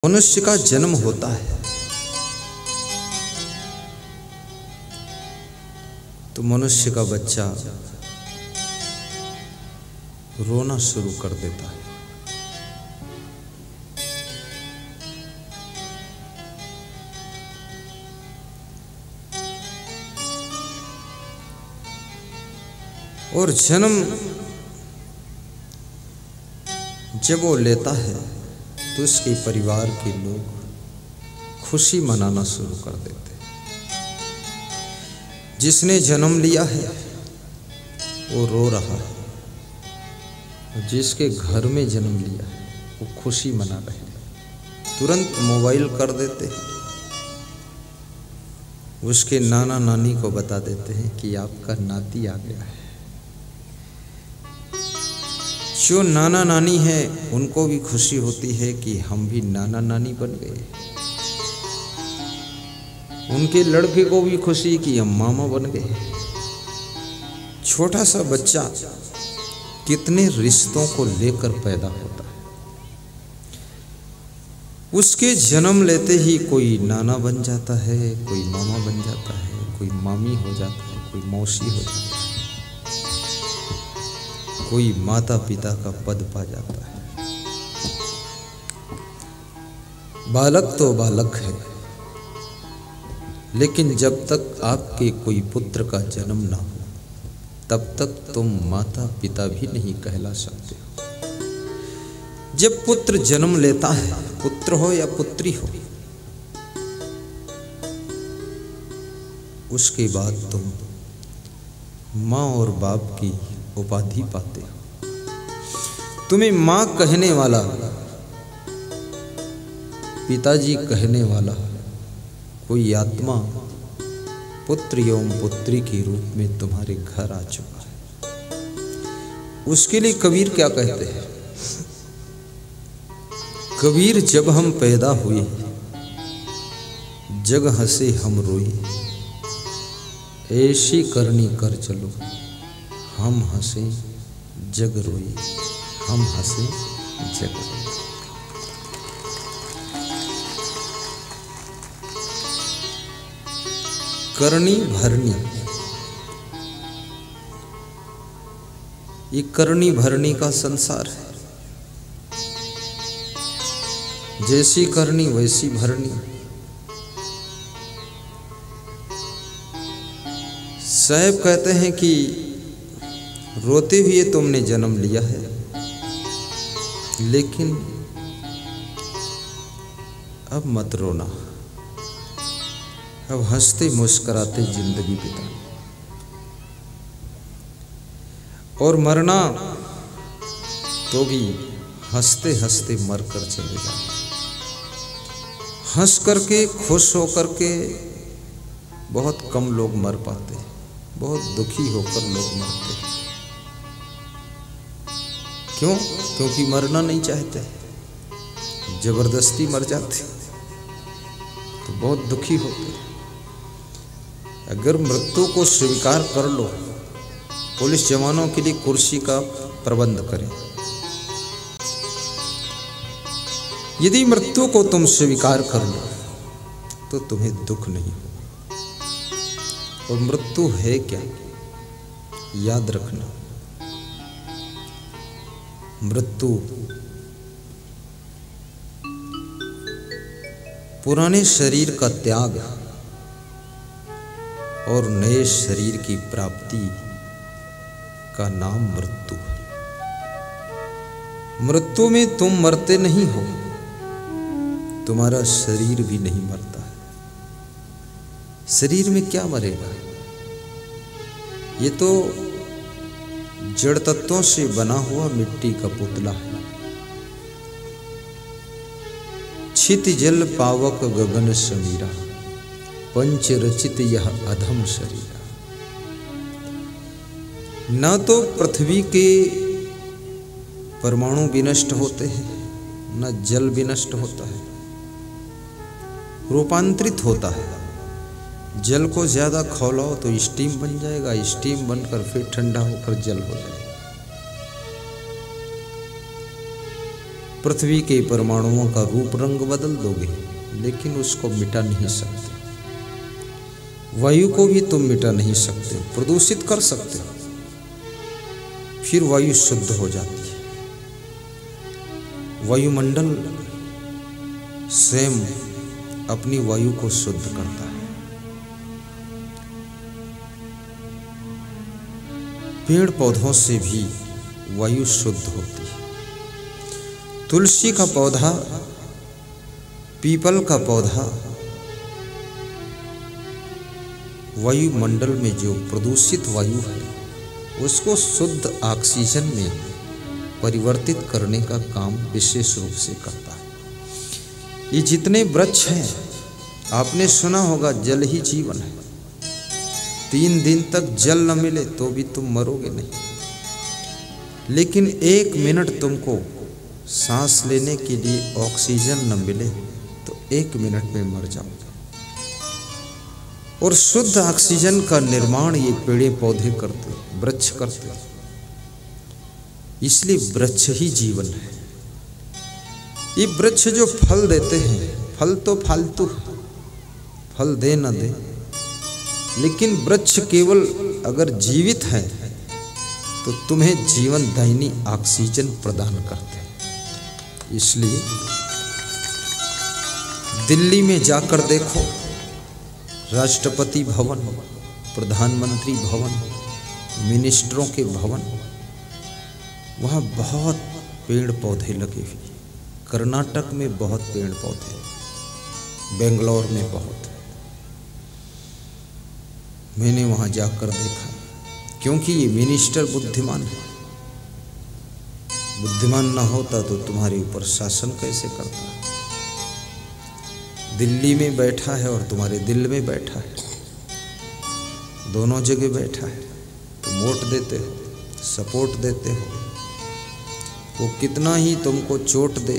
मनुष्य का जन्म होता है तो मनुष्य का बच्चा रोना शुरू कर देता है। और जन्म जब वो लेता है तो उसके परिवार के लोग खुशी मनाना शुरू कर देते हैं। जिसने जन्म लिया है वो रो रहा है और जिसके घर में जन्म लिया है वो खुशी मना रहे हैं। तुरंत मोबाइल कर देते हैं, उसके नाना नानी को बता देते हैं कि आपका नाती आ गया है। जो नाना नानी है उनको भी खुशी होती है कि हम भी नाना नानी बन गए। उनके लड़के को भी खुशी कि हम मामा बन गए। छोटा सा बच्चा कितने रिश्तों को लेकर पैदा होता है। उसके जन्म लेते ही कोई नाना बन जाता है, कोई मामा बन जाता है, कोई मामी हो जाता है, कोई मौसी हो जाता है, कोई माता पिता का पद पा जाता है। बालक तो बालक है, लेकिन जब तक आपके कोई पुत्र का जन्म ना हो तब तक तुम माता पिता भी नहीं कहला सकते हो। जब पुत्र जन्म लेता है, पुत्र हो या पुत्री हो, उसके बाद तुम माँ और बाप की उपाधि पाते हो। तुम्हें माँ कहने वाला, पिताजी कहने वाला कोई आत्मा पुत्र एवं पुत्री के रूप में तुम्हारे घर आ चुका है। उसके लिए कबीर क्या कहते हैं? कबीर, जब हम पैदा हुए जग हंसे हम रोए, ऐसी करनी कर चलो हम हंसे जग रोए, हम हंसे जग रोए। करनी भरनी, ये करनी भरनी का संसार है। जैसी करनी वैसी भरनी। साहब कहते हैं कि रोते हुए तुमने जन्म लिया है, लेकिन अब मत रोना, अब हंसते मुस्कुराते जिंदगी बिता। और मरना तो भी हंसते हंसते मर कर चले जाना। हंस करके खुश होकर के बहुत कम लोग मर पाते हैं, बहुत दुखी होकर लोग मरते हैं। क्यों? क्योंकि मरना नहीं चाहते, जबरदस्ती मर जाते तो बहुत दुखी होते। अगर मृत्यु को स्वीकार कर लो, पुलिस जवानों के लिए कुर्सी का प्रबंध करें। यदि मृत्यु को तुम स्वीकार कर लो तो तुम्हें दुख नहीं हो। और मृत्यु है क्या? याद रखना, मृत्यु पुराने शरीर का त्याग और नए शरीर की प्राप्ति का नाम मृत्यु है। मृत्यु में तुम मरते नहीं हो, तुम्हारा शरीर भी नहीं मरता है। शरीर में क्या मरेगा? ये तो जड़ तत्वों से बना हुआ मिट्टी का पुतला है। छित जल पावक गगन समीरा, पंच रचित यह अधम शरीर। न तो पृथ्वी के परमाणु विनष्ट होते हैं, न जल विनष्ट होता है, रूपांतरित होता है। जल को ज्यादा खौलाओ तो स्टीम बन जाएगा, स्टीम बनकर फिर ठंडा होकर जल हो जाएगा। पृथ्वी के परमाणुओं का रूप रंग बदल दोगे, लेकिन उसको मिटा नहीं सकते। वायु को भी तुम मिटा नहीं सकते, प्रदूषित कर सकते हो, फिर वायु शुद्ध हो जाती है। वायुमंडल स्वयं अपनी वायु को शुद्ध करता है। पेड़ पौधों से भी वायु शुद्ध होती है। तुलसी का पौधा, पीपल का पौधा वायुमंडल में जो प्रदूषित वायु है उसको शुद्ध ऑक्सीजन में परिवर्तित करने का काम विशेष रूप से करता है। ये जितने वृक्ष हैं, आपने सुना होगा जल ही जीवन है। 3 दिन तक जल न मिले तो भी तुम मरोगे नहीं, लेकिन 1 मिनट तुमको सांस लेने के लिए ऑक्सीजन न मिले तो 1 मिनट में मर जाओगे। और शुद्ध ऑक्सीजन का निर्माण ये पेड़ पौधे करते, वृक्ष करते, इसलिए वृक्ष ही जीवन है। ये वृक्ष जो फल देते हैं, फल तो फालतू, फल दे न दे, लेकिन वृक्ष केवल अगर जीवित है तो तुम्हें जीवन दायिनी ऑक्सीजन प्रदान करते हैं। इसलिए दिल्ली में जाकर देखो, राष्ट्रपति भवन, प्रधानमंत्री भवन, मिनिस्टरों के भवन, वहाँ बहुत पेड़ पौधे लगे हुए। कर्नाटक में बहुत पेड़ पौधे, बेंगलोर में बहुत। मैंने वहाँ जाकर देखा, क्योंकि ये मिनिस्टर बुद्धिमान है। बुद्धिमान ना होता तो तुम्हारे ऊपर शासन कैसे करता। दिल्ली में बैठा है और तुम्हारे दिल में बैठा है, दोनों जगह बैठा है। तुम वोट देते हो, सपोर्ट देते हो, वो कितना ही तुमको चोट दे,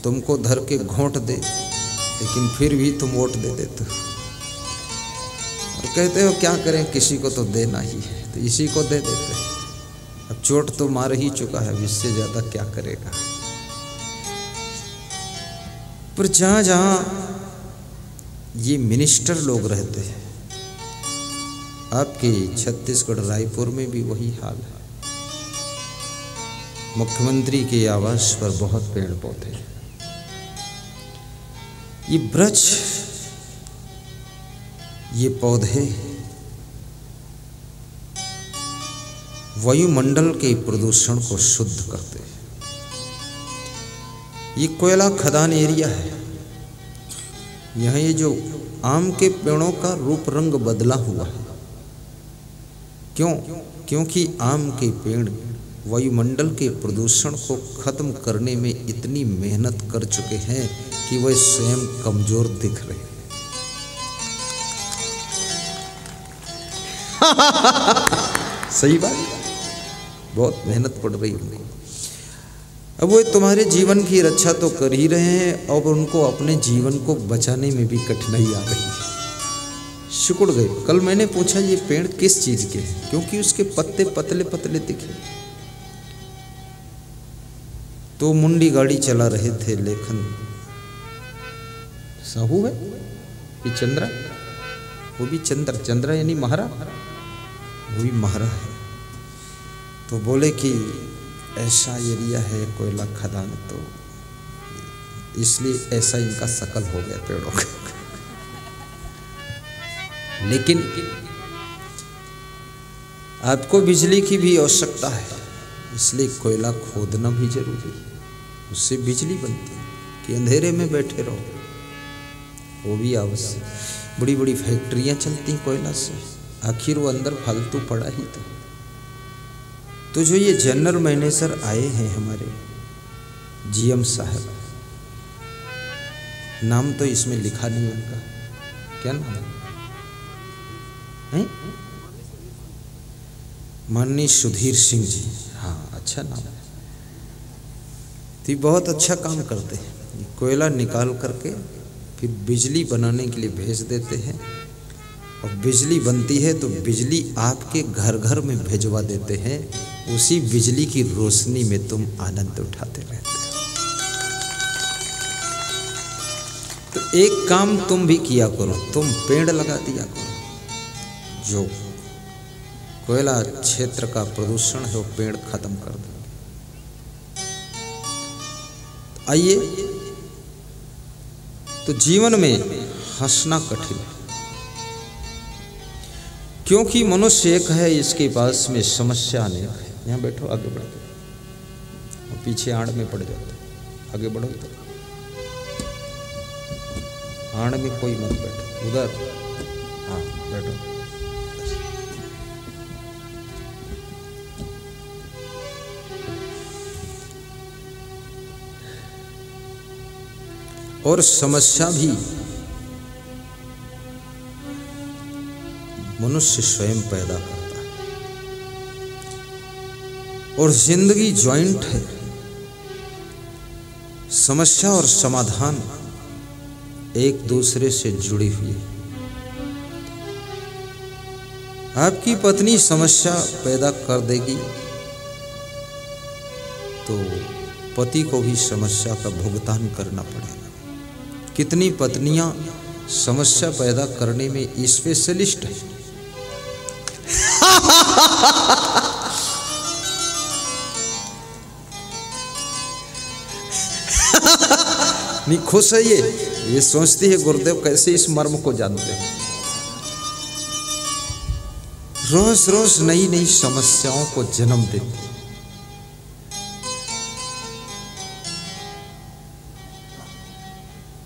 तुमको धर के घोंट दे, लेकिन फिर भी तुम वोट दे देते हो और कहते हो क्या करें, किसी को तो देना ही है, तो इसी को दे देते हैं। अब चोट तो मार ही चुका है, इससे ज़्यादा क्या करेगा। पर जहाँ जहाँ ये मिनिस्टर लोग रहते हैं, आपके छत्तीसगढ़ रायपुर में भी वही हाल है। मुख्यमंत्री के आवास पर बहुत पेड़ पौधे, ये वृक्ष, ये पौधे वायुमंडल के प्रदूषण को शुद्ध करते हैं। ये कोयला खदान एरिया है, यहाँ ये जो आम के पेड़ों का रूप रंग बदला हुआ है। क्यों? क्योंकि आम के पेड़ वायुमंडल के प्रदूषण को खत्म करने में इतनी मेहनत कर चुके हैं कि वह स्वयं कमजोर दिख रहे हैं। सही बात, बहुत मेहनत पड़ रही है उनको। अब वो तुम्हारे जीवन की रक्षा तो कर ही रहे हैं और उनको अपने जीवन को बचाने में भी कठिनाई आ रही है। सिकुड़ गए। कल मैंने पूछा ये पेड़ किस चीज के हैं, क्योंकि उसके पत्ते पतले पतले दिखे। तो मुंडी गाड़ी चला रहे थे लेखन साहू है कि चंद्रा, वो भी चंद्रा यानी महारा, वो भी महारा है। तो बोले कि ऐसा एरिया है कोयला खदान, तो इसलिए ऐसा इनका शकल हो गया पेड़ों का। लेकिन आपको बिजली की भी आवश्यकता है, इसलिए कोयला खोदना भी जरूरी है। उससे बिजली बनती है कि अंधेरे में बैठे रहो, वो भी आवश्यक। बड़ी बड़ी फैक्ट्रियां चलती हैं कोयला से, आखिर वो अंदर फालतू पड़ा ही था। तो जो ये जनरल मैनेजर आए हैं हमारे जीएम साहब, नाम तो इसमें लिखा नहीं उनका, क्या नाम है? माननीय सुधीर सिंह जी। हाँ, अच्छा नाम है। तो बहुत अच्छा काम करते हैं। कोयला निकाल करके फिर बिजली बनाने के लिए भेज देते हैं, और बिजली बनती है तो बिजली आपके घर घर में भेजवा देते हैं। उसी बिजली की रोशनी में तुम आनंद उठाते रहते हो। एक काम तुम भी किया करो, तुम पेड़ लगा दिया करो। जो कोयला क्षेत्र का प्रदूषण है वो पेड़ खत्म कर दो। आइए, तो जीवन में हंसना कठिन है, क्योंकि मनुष्य एक है, इसके पास में समस्या अनेक है। यहाँ बैठो, आगे बढ़ो, पीछे आड़ में पड़ जाते, आगे बढ़ो इधर, आड़ में कोई मत बैठो, उधर, हाँ बैठो। और समस्या भी मनुष्य स्वयं पैदा करता है, और जिंदगी ज्वाइंट है। समस्या और समाधान एक दूसरे से जुड़ी हुई है। आपकी पत्नी समस्या पैदा कर देगी तो पति को भी समस्या का भुगतान करना पड़ेगा। कितनी पत्नियां समस्या पैदा करने में स्पेशलिस्ट है। नहीं, खुश है ये सोचती है गुरुदेव कैसे इस मर्म को जानते हैं। रोज रोज नई नई समस्याओं को जन्म देती।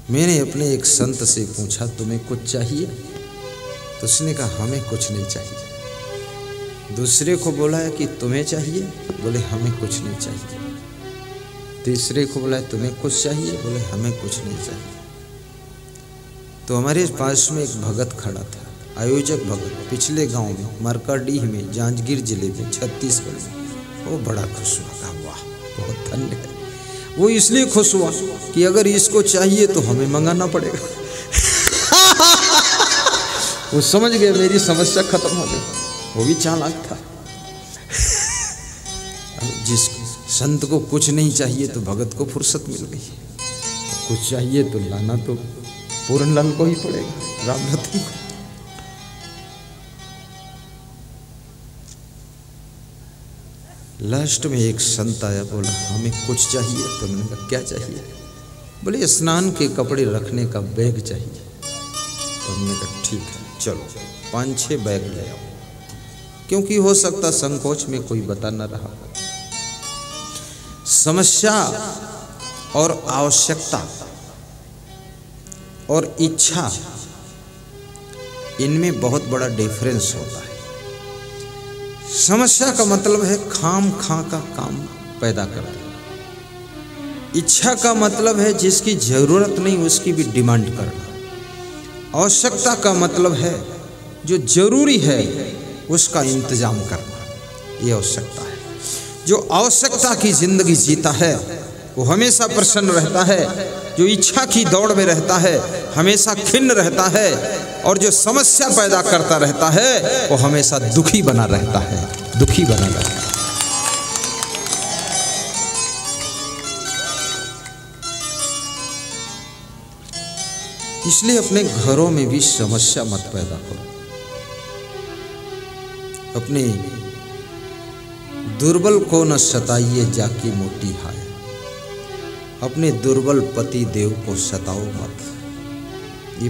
मैंने अपने एक संत से पूछा, तुम्हें कुछ चाहिए? तो उसने कहा हमें कुछ नहीं चाहिए। दूसरे को बोला है कि तुम्हें चाहिए? बोले हमें कुछ नहीं चाहिए। तीसरे को बोला तुम्हें कुछ चाहिए? बोले हमें कुछ नहीं चाहिए। तो हमारे पास में एक भगत खड़ा था, आयोजक भगत, पिछले गांव में, मरकरडीह में, जांजगीर जिले में, छत्तीसगढ़ में। वो बड़ा खुश हुआ, कहा वाह बहुत धन्य है। वो इसलिए खुश हुआ कि अगर इसको चाहिए तो हमें मंगाना पड़ेगा। वो समझ गया मेरी समस्या खत्म हो गई। वो भी चालाक था। जिस संत को कुछ नहीं चाहिए तो भगत को फुर्सत मिल गई। कुछ चाहिए तो लाना तो पूरनलाल को ही पड़ेगा, राम रतन को। लास्ट में एक संत आया, बोला हमें कुछ चाहिए। तो मैंने कहा क्या चाहिए? बोले स्नान के कपड़े रखने का बैग चाहिए। तो हमने कहा ठीक है, चलो 5-6 बैग ले आओ, क्योंकि हो सकता संकोच में कोई बता न रहा। समस्या और आवश्यकता और इच्छा, इनमें बहुत बड़ा डिफरेंस होता है। समस्या का मतलब है खाम खा का काम पैदा कर देना। इच्छा का मतलब है जिसकी जरूरत नहीं उसकी भी डिमांड करना। आवश्यकता का मतलब है जो जरूरी है उसका इंतजाम करना। ये आवश्यकता है। जो आवश्यकता की जिंदगी जीता है वो हमेशा प्रसन्न रहता है। जो इच्छा की दौड़ में रहता है हमेशा खिन्न रहता है। और जो समस्या पैदा करता रहता है वो हमेशा दुखी बना रहता है, दुखी बना रहता है। इसलिए अपने घरों में भी समस्या मत पैदा करो। अपने दुर्बल को न सताइए जाकी मोटी हाय। अपने दुर्बल पति देव को सताओ मत। ये